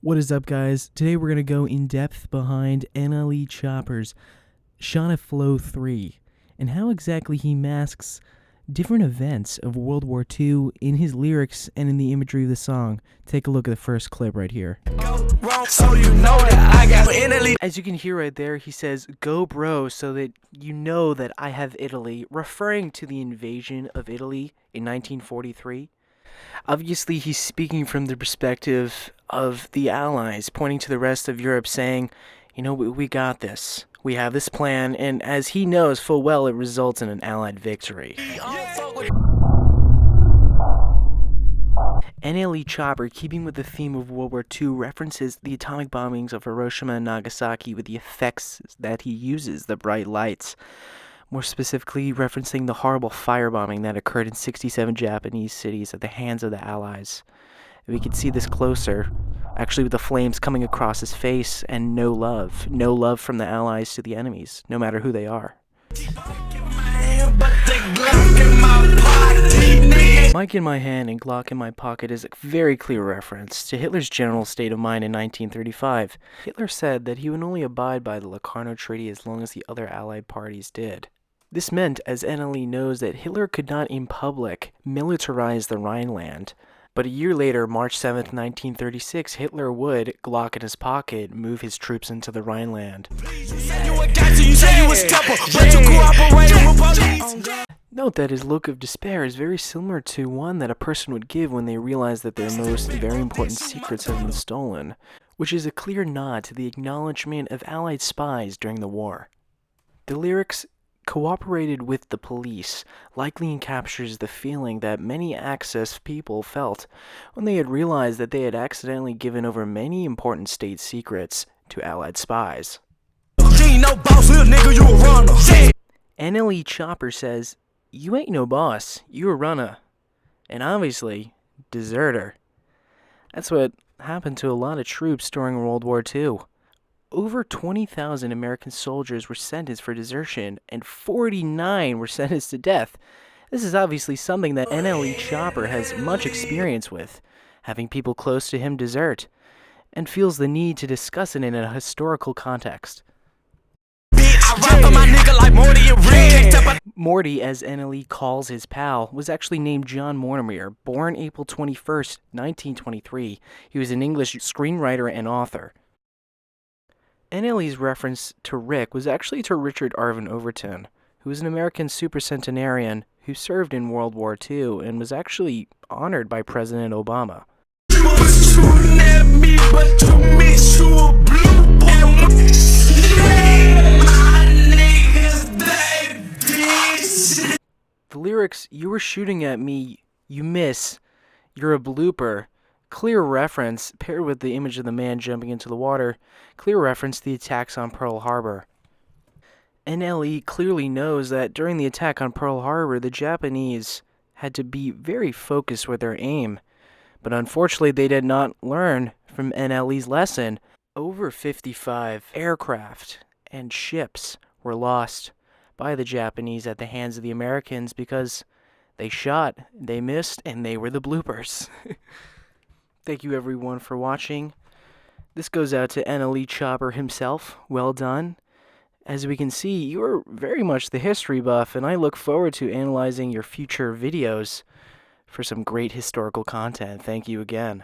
What is up, guys? Today we're going to go in depth behind NLE Choppa's Shotta Flow 3 and how exactly he masks different events of World War II in his lyrics and in the imagery of the song. Take a look at the first clip right here. As you can hear right there, he says, "Go bro, so that you know that I have Italy," referring to the invasion of Italy in 1943. Obviously, he's speaking from the perspective of the Allies, pointing to the rest of Europe saying, you know, we got this. We have this plan, and as he knows full well, it results in an Allied victory. NLE Choppa, keeping with the theme of World War II, references the atomic bombings of Hiroshima and Nagasaki with the effects that he uses, the bright lights. More specifically, referencing the horrible firebombing that occurred in 67 Japanese cities at the hands of the Allies. We can see this closer, actually with the flames coming across his face, and no love from the Allies to the enemies, no matter who they are. Mic in my hand and Glock in my pocket is a very clear reference to Hitler's general state of mind in 1935. Hitler said that he would only abide by the Locarno Treaty as long as the other Allied parties did. This meant, as NLE knows, that Hitler could not in public militarize the Rhineland. But a year later, March 7th, 1936, Hitler would, Glock in his pocket, move his troops into the Rhineland. Note that his look of despair is very similar to one that a person would give when they realize that their most very important secrets have been stolen, which is a clear nod to the acknowledgement of Allied spies during the war. The lyrics "cooperated with the police" likely captures the feeling that many Axis people felt when they had realized that they had accidentally given over many important state secrets to Allied spies. NLE Choppa says, "You ain't no boss, you a runner, and obviously, deserter." That's what happened to a lot of troops during World War II. Over 20,000 American soldiers were sentenced for desertion, and 49 were sentenced to death. This is obviously something that NLE Choppa has much experience with, having people close to him desert, and feels the need to discuss it in a historical context. Morty, as NLE calls his pal, was actually named John Mortimer, born April 21st, 1923. He was an English screenwriter and author. NLE's reference to Rick was actually to Richard Arvin Overton, who was an American supercentenarian who served in World War II and was actually honored by President Obama. The lyrics, "You were shooting at me, you miss, you're a blooper," clear reference, paired with the image of the man jumping into the water, clear reference to the attacks on Pearl Harbor. NLE clearly knows that during the attack on Pearl Harbor, the Japanese had to be very focused with their aim. But unfortunately, they did not learn from NLE's lesson. Over 55 aircraft and ships were lost by the Japanese at the hands of the Americans because they shot, they missed, and they were the bloopers. Thank you everyone for watching. This goes out to NLE Choppa himself. Well done. As we can see, you are very much the history buff, and I look forward to analyzing your future videos for some great historical content. Thank you again.